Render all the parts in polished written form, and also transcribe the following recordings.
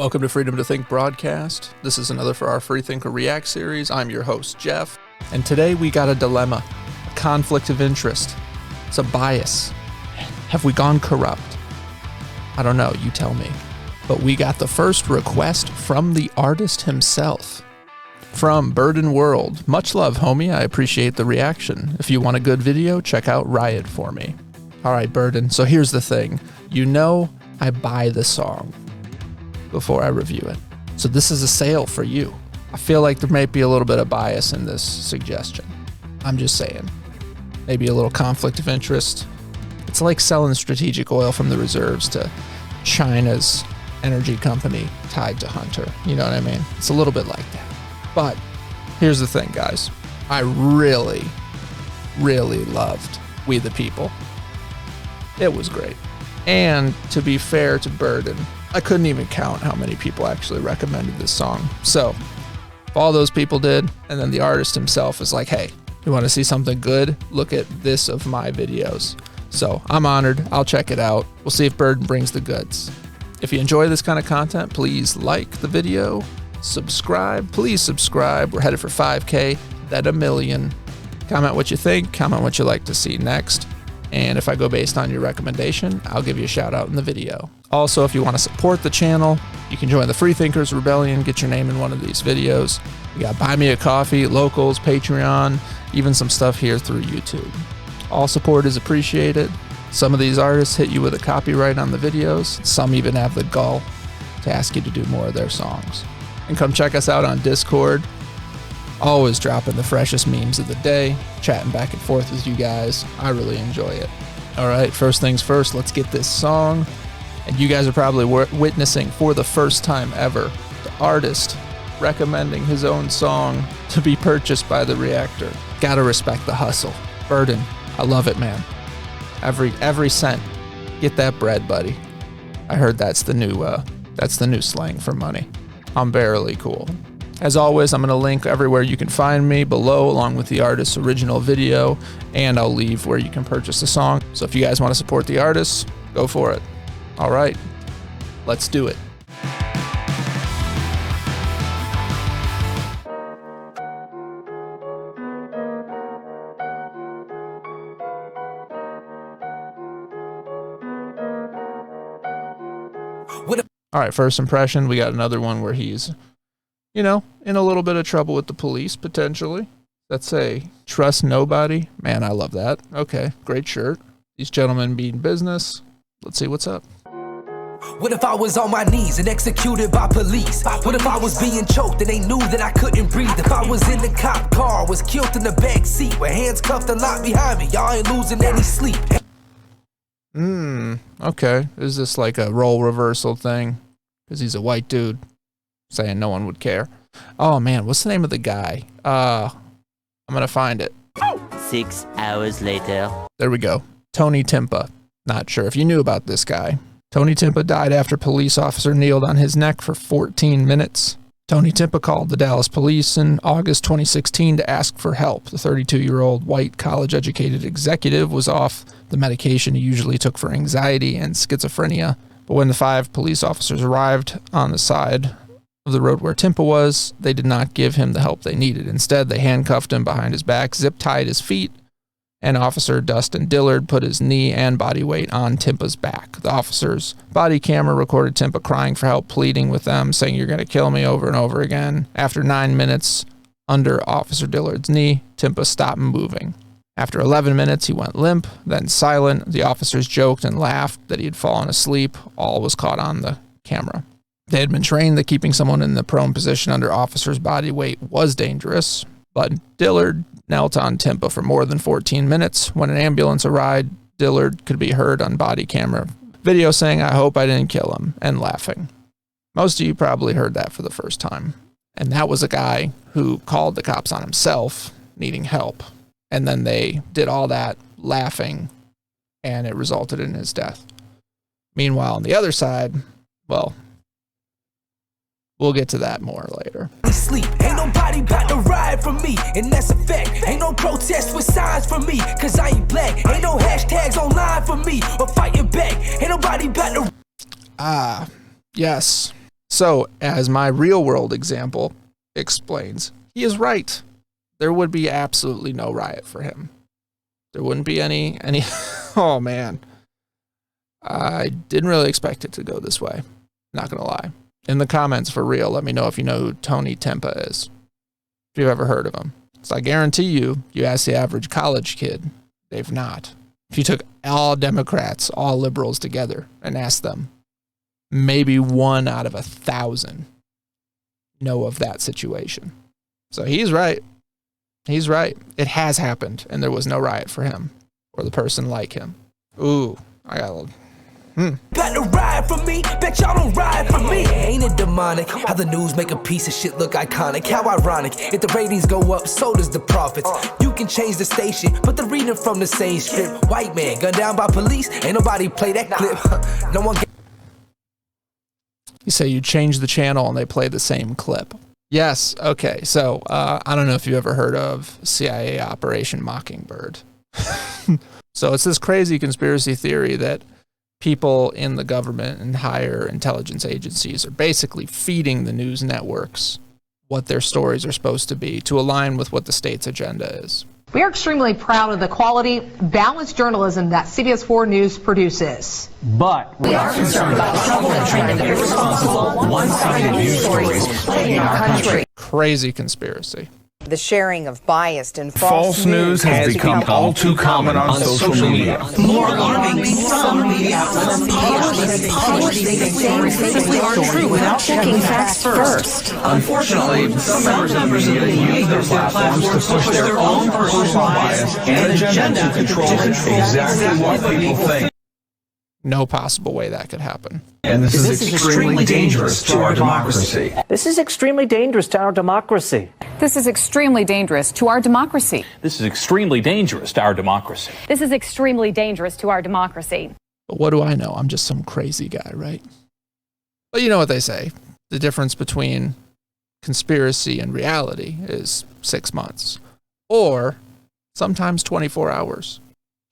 Welcome to Freedom to Think broadcast. This is another for our Freethinker React series. I'm your host, Jeff, and today we got a dilemma, a conflict of interest. It's a bias. Have we gone corrupt? I don't know, you tell me. But we got the first request from the artist himself. From Burden World. Much love, homie. I appreciate the reaction. If you want a good video, check out Riot For Me. All right, Burden. So here's the thing. You know I buy the song before I review it. So this is a sale for you. I feel like there might be a little bit of bias in this suggestion. I'm just saying. Maybe a little conflict of interest. It's like selling strategic oil from the reserves to China's energy company tied to Hunter. You know what I mean? It's a little bit like that. But here's the thing, guys. I really loved We the People. It was great. And to be fair to Burden, I couldn't even count how many people actually recommended this song. So if all those people did, and then the artist himself is like, hey, you want to see something good? Look at this of my videos. So I'm honored. I'll check it out. We'll see if Burden brings the goods. If you enjoy this kind of content, please like the video, subscribe. Please subscribe. We're headed for 5K, then 1 million. Comment what you think. Comment what you'd like to see next. And if I go based on your recommendation, I'll give you a shout out in the video. Also, if you want to support the channel, you can join the Freethinkers Rebellion, get your name in one of these videos. We got Buy Me a Coffee, Locals, Patreon, even some stuff here through YouTube. All support is appreciated. Some of these artists hit you with a copyright on the videos. Some even have the gall to ask you to do more of their songs. And come check us out on Discord. Always dropping the freshest memes of the day, chatting back and forth with you guys. I really enjoy it. All right, first things first, let's get this song. And you guys are probably witnessing for the first time ever the artist recommending his own song to be purchased by the reactor. Gotta respect the hustle. Burden, I love it, man. Every cent. Get that bread, buddy. I heard that's the new slang for money. I'm barely cool. As always, I'm going to link everywhere you can find me below, along with the artist's original video, and I'll leave where you can purchase the song. So if you guys want to support the artist, go for it. All right, let's do it. All right, first impression, we got another one where he's, you know, in a little bit of trouble with the police, potentially. Let's say, trust nobody. Man, I love that. Okay, great shirt. These gentlemen mean business. Let's see what's up. What if I was on my knees and executed by police? What if I was being choked and they knew that I couldn't breathe? If I was in the cop car, was killed in the back seat with hands cuffed and locked behind me, y'all ain't losing any sleep. Okay. Is this like a role reversal thing? Because he's a white dude saying no one would care. Oh man, what's the name of the guy? I'm gonna find it. 6 hours later. There we go. Tony Timpa. Not sure if you knew about this guy. Tony Timpa died after a police officer kneeled on his neck for 14 minutes. Tony Timpa called the Dallas police in August 2016 to ask for help. The 32-year-old white college-educated executive was off the medication he usually took for anxiety and schizophrenia. But when the 5 police officers arrived on the side of the road where Timpa was, they did not give him the help they needed. Instead, they handcuffed him behind his back, zip-tied his feet, and Officer Dustin Dillard put his knee and body weight on Timpa's back. The officer's body camera recorded Timpa crying for help, pleading with them, saying, "You're going to kill me," over and over again. After 9 minutes under Officer Dillard's knee, Timpa stopped moving. After 11 minutes, he went limp, then silent. The officers joked and laughed that he had fallen asleep. All was caught on the camera. They had been trained that keeping someone in the prone position under officer's body weight was dangerous, but Dillard knelt on Timpa for more than 14 minutes. When an ambulance arrived, Dillard could be heard on body camera video saying, "I hope I didn't kill him," and laughing. Most of you probably heard that for the first time. And that was a guy who called the cops on himself, needing help. And then they did all that laughing, and it resulted in his death. Meanwhile, on the other side, well, we'll get to that more later. Sleep. Ain't nobody about to ride for me, and that's a fact. Ain't no protest with signs for me, cause I ain't black. Ain't no hashtags online for me, or fighting back. Ain't nobody about to... Yes. So, as my real world example explains, he is right. There would be absolutely no riot for him. There wouldn't be any, oh man. I didn't really expect it to go this way. Not going to lie. In the comments for real, let me know if you know who Tony Timpa is. If you've ever heard of him. So I guarantee you ask the average college kid, they've not. If you took all Democrats, all liberals together and asked them, maybe 1 out of 1,000 know of that situation. So he's right. He's right. It has happened, and there was no riot for him or the person like him. Ooh, I got a little... Got to ride for me, bet y'all don't ride for me. Ain't it demonic how the news make a piece of shit look iconic? How ironic, if the ratings go up, so does the profits. You can change the station, but the reading from the same script. White man gunned down by police, ain't nobody play that clip. No one. You say you change the channel and they play the same clip. Yes, okay, so I don't know if you ever heard of CIA Operation Mockingbird. So it's this crazy conspiracy theory that people in the government and higher intelligence agencies are basically feeding the news networks what their stories are supposed to be to align with what the state's agenda is. We are extremely proud of the quality, balanced journalism that CBS 4 News produces. But we are concerned about the trouble and trend of irresponsible, one-sided news stories plaguing our country. Crazy conspiracy. The sharing of biased and false news has become all too common on social media. More alarming, some media outlets publish things that aren't true without checking facts first. Unfortunately, some members of the media use their platforms to push their own personal bias and agenda to control exactly what people think. No possible way that could happen. And this is extremely dangerous to our democracy. This is extremely dangerous to our democracy. This is extremely dangerous to our democracy. This is extremely dangerous to our democracy. This is extremely dangerous to our democracy. But what do I know? I'm just some crazy guy, right? But you know what they say. The difference between conspiracy and reality is 6 months. Or sometimes 24 hours.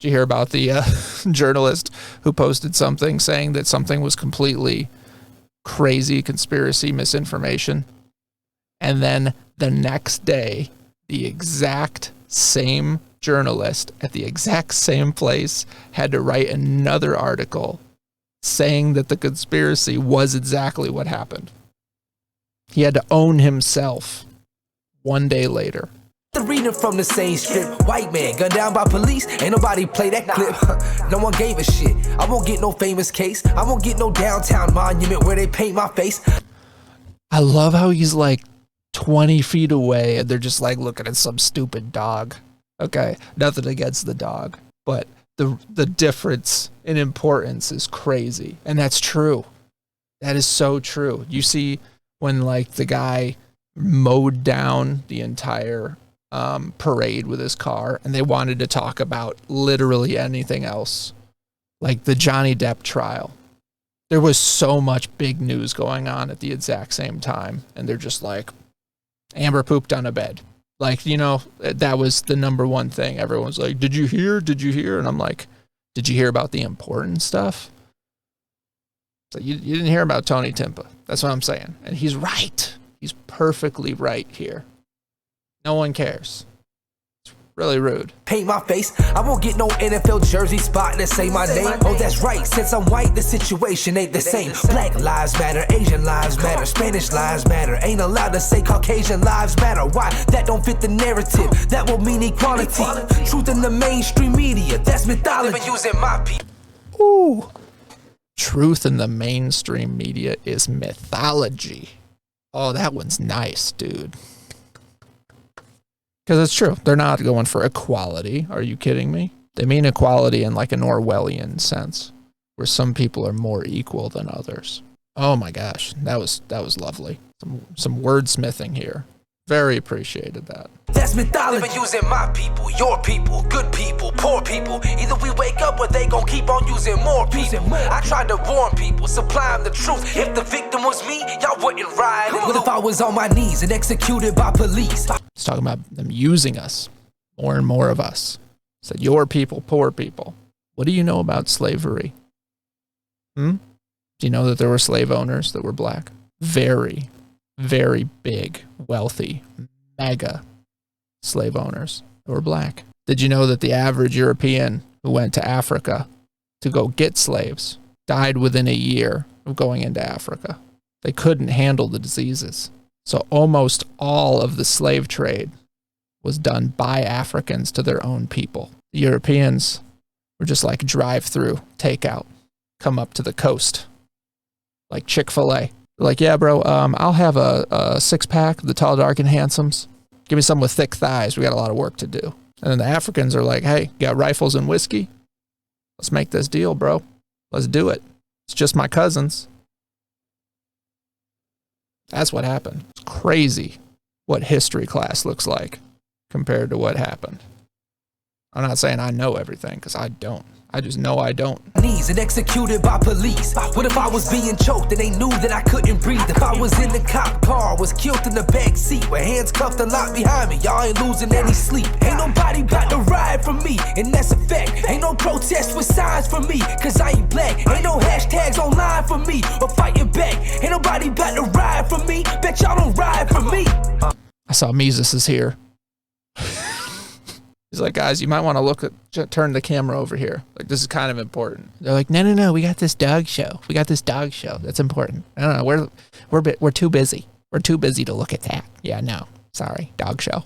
Did you hear about the journalist who posted something saying that something was completely crazy conspiracy misinformation? And then the next day, the exact same journalist at the exact same place had to write another article saying that the conspiracy was exactly what happened. He had to own himself 1 day later. The reading from the same script. White man gunned down by police, ain't nobody play that clip. No one gave a shit. I won't get no famous case. I won't get no downtown monument where they paint my face. I love how he's like 20 feet away and they're just like looking at some stupid dog. Okay, nothing against the dog, but the difference in importance is crazy. And that's true. That is so true. You see when like the guy mowed down the entire parade with his car and they wanted to talk about literally anything else, like the Johnny Depp trial. There was so much big news going on at the exact same time, and they're just like, Amber pooped on a bed. Like, you know, that was the number one thing. Everyone's like, did you hear? Did you hear? And I'm like, did you hear about the important stuff? So you didn't hear about Tony Timpa. That's what I'm saying. And he's right. He's perfectly right here. No one cares. It's really rude. Paint my face. I won't get no NFL jersey spot that say my name. Oh, that's right. Since I'm white, the situation ain't the same. Black lives matter. Asian lives matter. Spanish lives matter. Ain't allowed to say Caucasian lives matter. Why? That don't fit the narrative. That will mean equality. Truth in the mainstream media. That's mythology. Using my people. Ooh. Truth in the mainstream media is mythology. Oh, that one's nice, dude. Because it's true. They're not going for equality. Are you kidding me? They mean equality in like an Orwellian sense, where some people are more equal than others. Oh my gosh, that was lovely. Some wordsmithing here. Very appreciated that. That's mythology. They've been using my people, your people, good people, poor people. Either we wake up or they gon' keep on using more people. I tried to warn people, supply them the truth. If the victim was me, y'all wouldn't ride. What if I was on my knees and executed by police? It's talking about them using us, more and more of us. Said your people, poor people. What do you know about slavery? Do you know that there were slave owners that were black? very, very big, wealthy, mega slave owners who were black. Did you know that the average European who went to Africa to go get slaves died within a year of going into Africa? They couldn't handle the diseases. So almost all of the slave trade was done by Africans to their own people. The Europeans were just like drive-through, takeout, come up to the coast, like Chick-fil-A. Like, yeah, bro, I'll have a six-pack of the tall, dark, and handsomes. Give me some with thick thighs. We got a lot of work to do. And then the Africans are like, hey, got rifles and whiskey? Let's make this deal, bro. Let's do it. It's just my cousins. That's what happened. It's crazy what history class looks like compared to what happened. I'm not saying I know everything, because I don't. I just know I don't. Knees and executed by police. What if I was being choked and they knew that I couldn't breathe? If I was in the cop car, was killed in the back seat with hands cuffed and locked behind me, y'all ain't losing any sleep. Ain't nobody about to ride for me, and that's a fact. Ain't no protest with signs for me, cause I ain't black. Ain't no hashtags online for me or fighting back. Ain't nobody about to ride for me. Bet y'all don't ride for me. I saw Mises is here. He's like, guys, you might want to turn the camera over here. Like, this is kind of important. They're like, no, we got this dog show. That's important. I don't know. We're too busy. We're too busy to look at that. Yeah, no. Sorry. Dog show.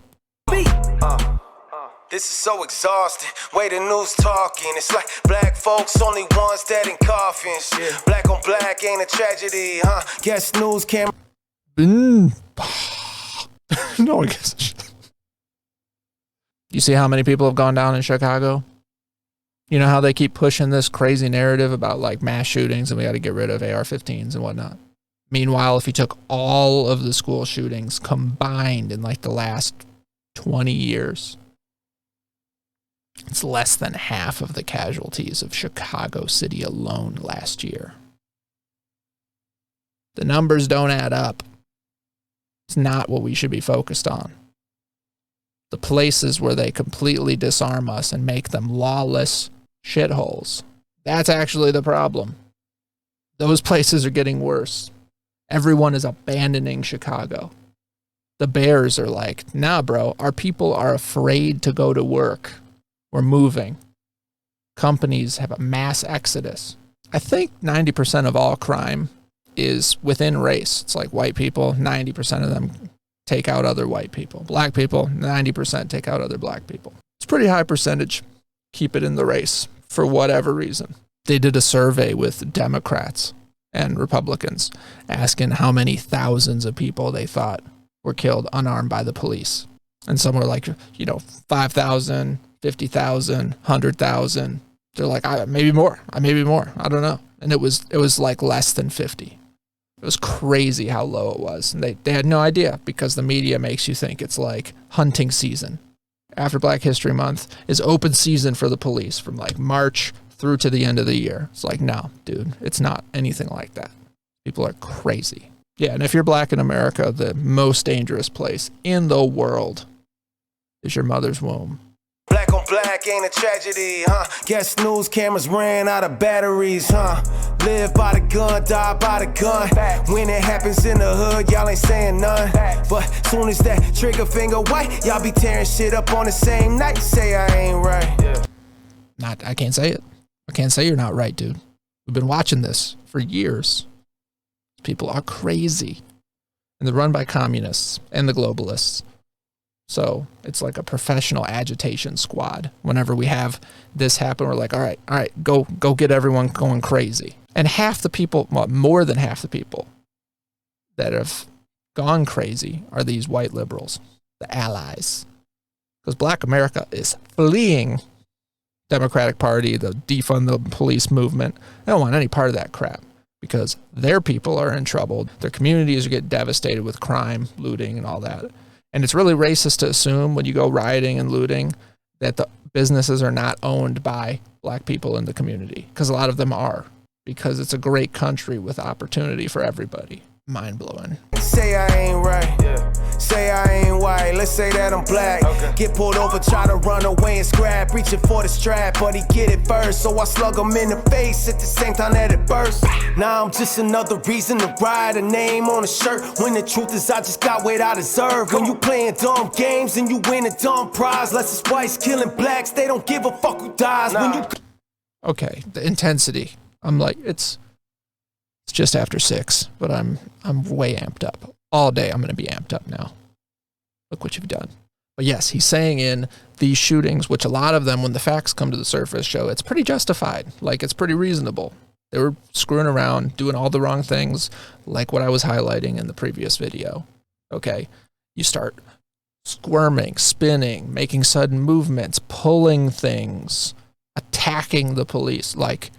This is so exhausting. Way the news talking. It's like black folks only ones dead in coffins. Yeah. Black on black ain't a tragedy, huh? Guess news camera. No one gives a shit. You see how many people have gone down in Chicago? You know how they keep pushing this crazy narrative about like mass shootings and we got to get rid of AR-15s and whatnot. Meanwhile, if you took all of the school shootings combined in like the last 20 years, it's less than half of the casualties of Chicago City alone last year. The numbers don't add up. It's not what we should be focused on. The places where they completely disarm us and make them lawless shitholes. That's actually the problem. Those places are getting worse. Everyone is abandoning Chicago. The Bears are like, nah, bro, our people are afraid to go to work. We're moving. Companies have a mass exodus. I think 90% of all crime is within race. It's like white people, 90% of them take out other white people. Black people, 90% take out other black people. It's a pretty high percentage. Keep it in the race for whatever reason. They did a survey with Democrats and Republicans asking how many thousands of people they thought were killed unarmed by the police. And some were like, 5,000, 50,000, 100,000. They're like, maybe more. I don't know. And it was like less than 50. It was crazy how low it was. And they had no idea because the media makes you think it's like hunting season. After Black History Month is open season for the police from like March through to the end of the year. It's like, no, dude, it's not anything like that. People are crazy. Yeah, and if you're black in America, the most dangerous place in the world is your mother's womb. Black on black ain't a tragedy, huh? Guess news cameras ran out of batteries, huh? Live by the gun, die by the gun. When it happens in the hood, y'all ain't saying none. But soon as that trigger finger white, y'all be tearing shit up on the same night. Say I ain't right. I can't say it. I can't say you're not right, dude. We've been watching this for years. People are crazy. And they're run by communists and the globalists. So it's like a professional agitation squad. Whenever we have this happen, we're like, all right, go get everyone going crazy. And half the people, well, more than half the people that have gone crazy are these white liberals, the allies. Because black America is fleeing Democratic Party, the defund the police movement. They don't want any part of that crap because their people are in trouble. Their communities are getting devastated with crime, looting, and all that. And it's really racist to assume when you go rioting and looting that the businesses are not owned by black people in the community, because a lot of them are, because it's a great country with opportunity for everybody. Mind-blowing. Say I ain't right. Say I ain't white, let's say that I'm black. Get pulled over, try to run away and scrap. Reaching for the strap, but he get it first. So I slug him in the face at the same time that it bursts. Now I'm just another reason to ride a name on a shirt. When the truth is I just got what I deserve. When you playing dumb games and you win a dumb prize. Less it's whites killing blacks, they don't give a fuck who dies. When you... Okay, the intensity. I'm like, it's just after 6, but I'm way amped up. All day I'm going to be amped up now. Look what you've done. But yes, he's saying in these shootings, which a lot of them, when the facts come to the surface, show it's pretty justified. Like, it's pretty reasonable. They were screwing around, doing all the wrong things, like what I was highlighting in the previous video. Okay, you start squirming, spinning, making sudden movements, pulling things, attacking the police, like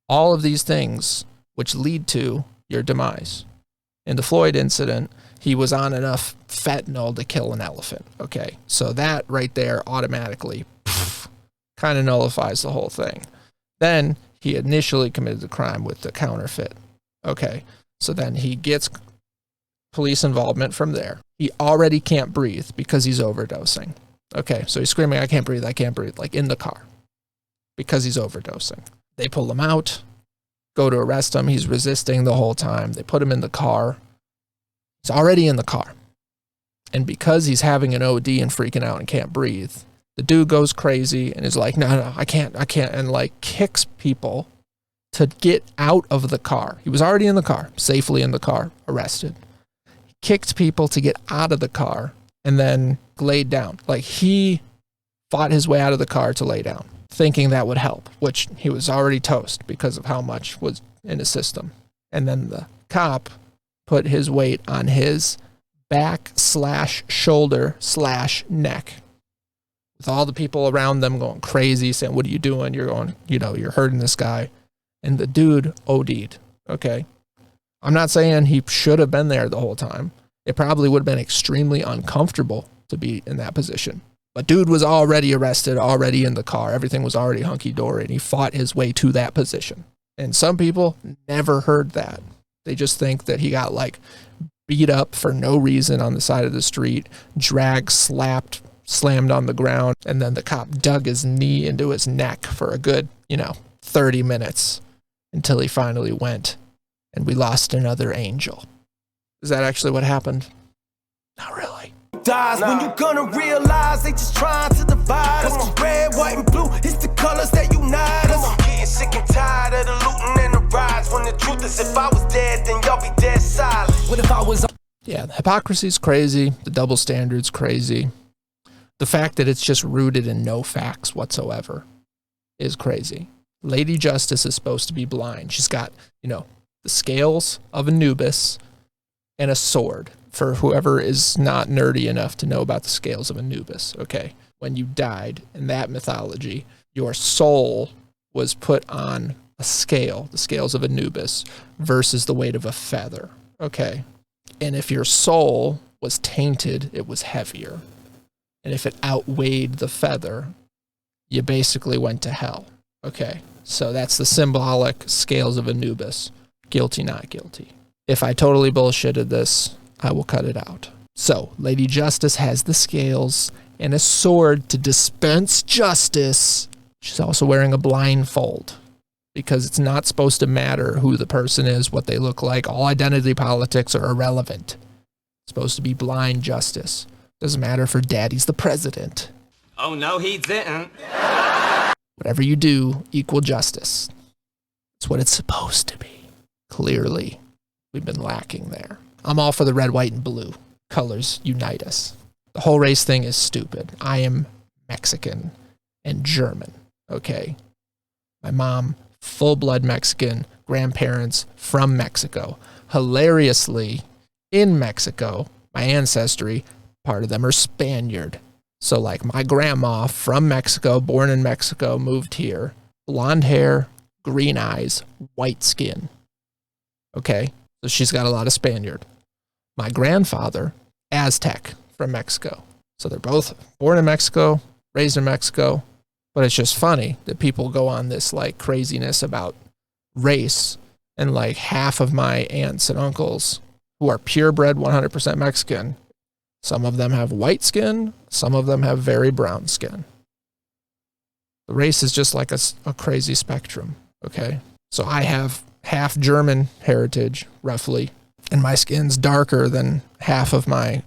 all of these things which lead to your demise. In the Floyd incident, he was on enough fentanyl to kill an elephant. Okay, so that right there automatically kind of nullifies the whole thing. Then he initially committed the crime with the counterfeit. Okay, so then he gets police involvement from there. He already can't breathe because he's overdosing. Okay, so he's screaming, I can't breathe, like in the car, because he's overdosing. They pull him out, go to arrest him. He's resisting the whole time. They put him in the car. He's already in the car. And because he's having an OD and freaking out and can't breathe, the dude goes crazy and is like, no, I can't, and like kicks people to get out of the car. He was already in the car, safely in the car, arrested. He kicked people to get out of the car and then laid down. Like, he fought his way out of the car to lay down, thinking that would help, which he was already toast because of how much was in his system. And then the cop put his weight on his back/shoulder/neck, with all the people around them going crazy, saying, what are you doing? You're going, you're hurting this guy. And the dude OD'd. Okay. I'm not saying he should have been there the whole time. It probably would have been extremely uncomfortable to be in that position. But dude was already arrested, already in the car. Everything was already hunky-dory, and he fought his way to that position. And some people never heard that. They just think that he got, like, beat up for no reason on the side of the street, dragged, slapped, slammed on the ground, and then the cop dug his knee into his neck for a good, 30 minutes until he finally went, and we lost another angel. Is that actually what happened? Not really. Dies when you gonna realize they just trying to divide us. Cause red, white, and blue, it's the colors that unite us. I'm getting sick and tired of the looting and the riots. When the truth is, if I was dead, then y'all be dead silent. What if I was... Yeah, the hypocrisy's crazy. The double standard's crazy. The fact that it's just rooted in no facts whatsoever is crazy. Lady Justice is supposed to be blind. She's got, the scales of Anubis and a sword. For whoever is not nerdy enough to know about the scales of Anubis, okay? When you died in that mythology, your soul was put on a scale, the scales of Anubis, versus the weight of a feather, okay? And if your soul was tainted, it was heavier. And if it outweighed the feather, you basically went to hell, okay? So that's the symbolic scales of Anubis. Guilty, not guilty. If I totally bullshitted this, I will cut it out. So, Lady Justice has the scales and a sword to dispense justice. She's also wearing a blindfold because it's not supposed to matter who the person is, what they look like. All identity politics are irrelevant. It's supposed to be blind justice. Doesn't matter if her daddy's the president. Oh, no, he didn't. Whatever you do, equal justice. It's what it's supposed to be. Clearly, we've been lacking there. I'm all for the red, white, and blue. Colors unite us. The whole race thing is stupid. I am Mexican and German, okay? My mom, full-blood Mexican, grandparents from Mexico. Hilariously, in Mexico, my ancestry, part of them are Spaniard. So, like, my grandma from Mexico, born in Mexico, moved here. Blonde hair, green eyes, white skin. Okay? So she's got a lot of Spaniard. My grandfather, Aztec from Mexico. So they're both born in Mexico, raised in Mexico. But it's just funny that people go on this like craziness about race, and like half of my aunts and uncles who are purebred 100% Mexican. Some of them have white skin. Some of them have very brown skin. The race is just like a crazy spectrum, okay? So I have half German heritage, roughly, and my skin's darker than half of my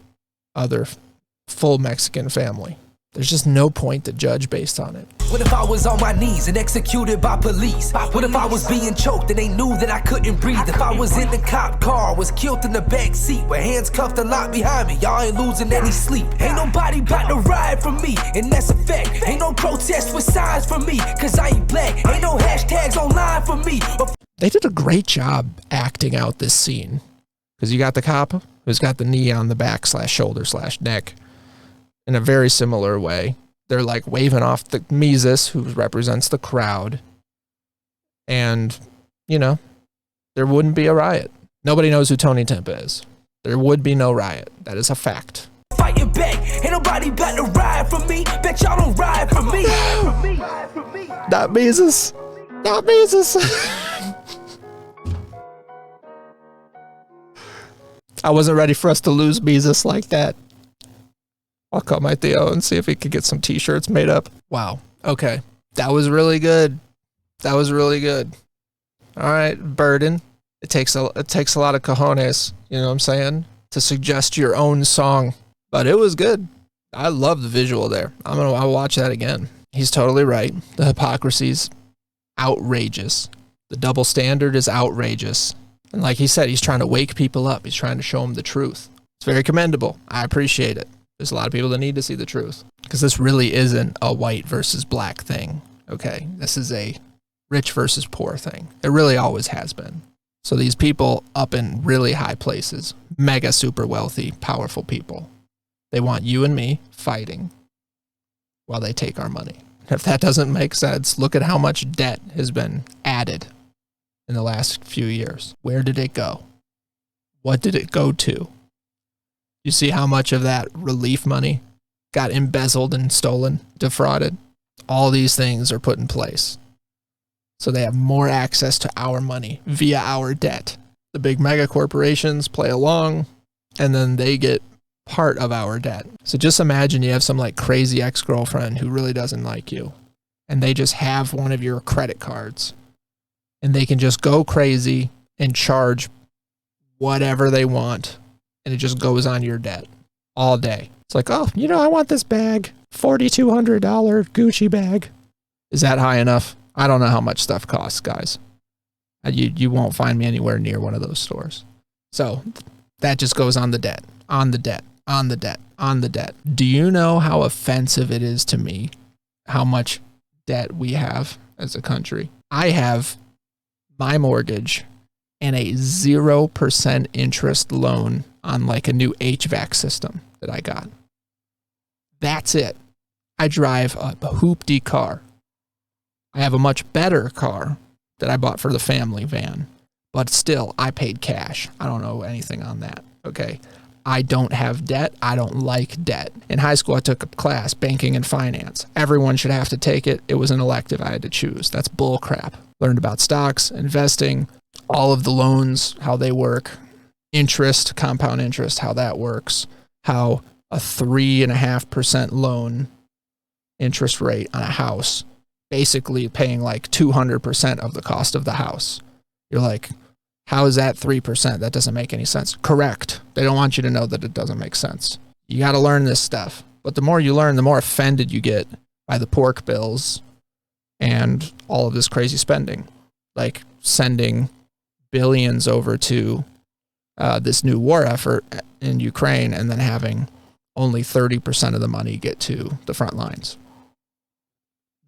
other full Mexican family. There's just no point to judge based on it. What if I was on my knees and executed by police? What if I was being choked and they knew that I couldn't breathe? If I was in the cop car, was killed in the back seat with hands cuffed and locked behind me, y'all ain't losing any sleep. Ain't nobody about to ride for me, and that's a fact. Ain't no protest with signs for me, cause I ain't black. Ain't no hashtags online for me. They did a great job acting out this scene. Because you got the cop who's got the knee on the back / shoulder / neck in a very similar way. They're like waving off the Mises, who represents the crowd. And, you know, there wouldn't be a riot. Nobody knows who Tony Timpa is. There would be no riot. That is a fact. Fighting back. Ain't nobody about to ride for me. Bet y'all don't ride for me. Not Mises. Not Mises. I wasn't ready for us to lose Mises like that. I'll call my Theo and see if he could get some t-shirts made up. Wow. Okay. That was really good. That was really good. All right, Burden. It takes a lot of cojones, you know what I'm saying, to suggest your own song. But it was good. I love the visual there. I'll watch that again. He's totally right. The hypocrisy's outrageous. The double standard is outrageous. And like he said, he's trying to wake people up. He's trying to show them the truth. It's very commendable. I appreciate it. There's a lot of people that need to see the truth. Because this really isn't a white versus black thing, okay? This is a rich versus poor thing. It really always has been. So these people up in really high places, mega super wealthy, powerful people, they want you and me fighting while they take our money. If that doesn't make sense, look at how much debt has been added in the last few years. Where did it go? What did it go to? You see how much of that relief money got embezzled and stolen, defrauded? All these things are put in place. So they have more access to our money via our debt. The big mega corporations play along, and then they get part of our debt. So just imagine you have some like crazy ex-girlfriend who really doesn't like you, and they just have one of your credit cards, and they can just go crazy and charge whatever they want, and it just goes on your debt all day. It's like, oh, you know, I want this bag, $4,200 Gucci bag. Is that high enough? I don't know how much stuff costs, guys. You won't find me anywhere near one of those stores. So that just goes on the debt, on the debt, on the debt, on the debt. Do you know how offensive it is to me how much debt we have as a country? I have my mortgage and a 0% interest loan on like a new HVAC system that I got. That's it. I drive a hoopty car. I have a much better car that I bought for the family van, but still, I paid cash. I don't know anything on that, okay? I don't have debt. I don't like debt. In high school, I took a class, banking and finance. Everyone should have to take it. It was an elective I had to choose. That's bull crap. Learned about stocks, investing, all of the loans, how they work, interest, compound interest, how that works, how a 3.5% loan interest rate on a house, basically paying like 200% of the cost of the house. You're like, how is that 3%? That doesn't make any sense. Correct. They don't want you to know that it doesn't make sense. You got to learn this stuff. But the more you learn, the more offended you get by the pork bills and all of this crazy spending. Like sending billions over to this new war effort in Ukraine and then having only 30% of the money get to the front lines.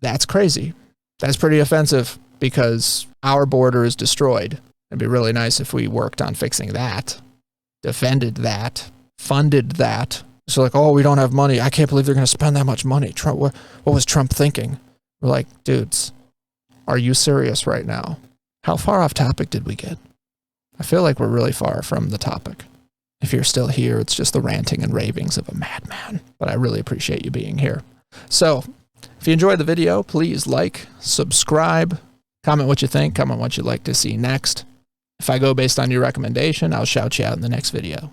That's crazy. That's pretty offensive because our border is destroyed. It'd be really nice if we worked on fixing that, defended that, funded that. So like, oh, we don't have money. I can't believe they're going to spend that much money. Trump, what was Trump thinking? We're like, dudes, are you serious right now? How far off topic did we get? I feel like we're really far from the topic. If you're still here, it's just the ranting and ravings of a madman. But I really appreciate you being here. So if you enjoyed the video, please like, subscribe, comment what you think, comment what you'd like to see next. If I go based on your recommendation, I'll shout you out in the next video.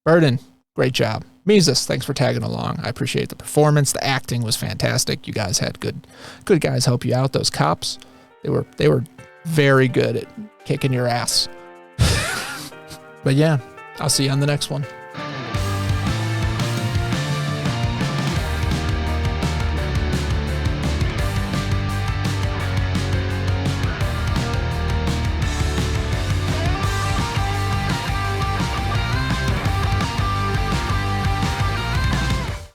Burden, great job. Mises, thanks for tagging along. I appreciate the performance. The acting was fantastic. You guys had good guys help you out. Those cops, they were very good at kicking your ass. But yeah, I'll see you on the next one.